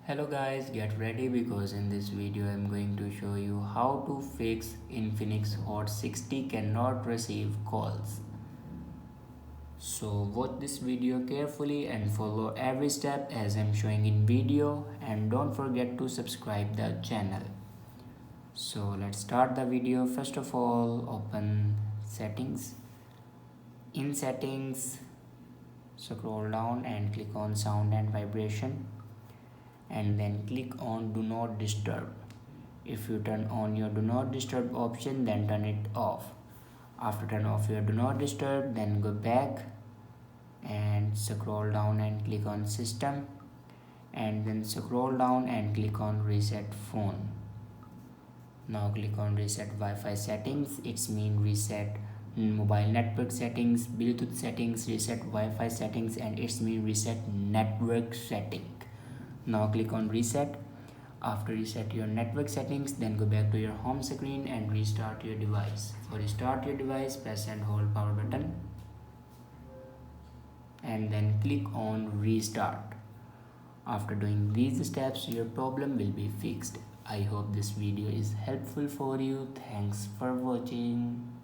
Hello guys, get ready because in this video I'm going to show you how to fix Infinix Hot 60 cannot receive calls. So watch this video carefully and follow every step as I'm showing in video, and don't forget to subscribe the channel. So let's start the video. First of all, open settings. In settings, scroll down and click on sound and vibration, and then click on do not disturb. If you turn on your do not disturb option, then turn it off. After turn off your do not disturb, then go back and scroll down and click on system, and then scroll down and click on reset phone. Now click on reset Wi-Fi settings. It's mean reset mobile network settings, Bluetooth settings, reset Wi-Fi settings, and it's mean reset network setting. Now click on reset. After reset your network settings, then go back to your home screen and restart your device. For restart your device, press and hold power button and then click on restart. After doing these steps, your problem will be fixed. I hope this video is helpful for you. Thanks for watching.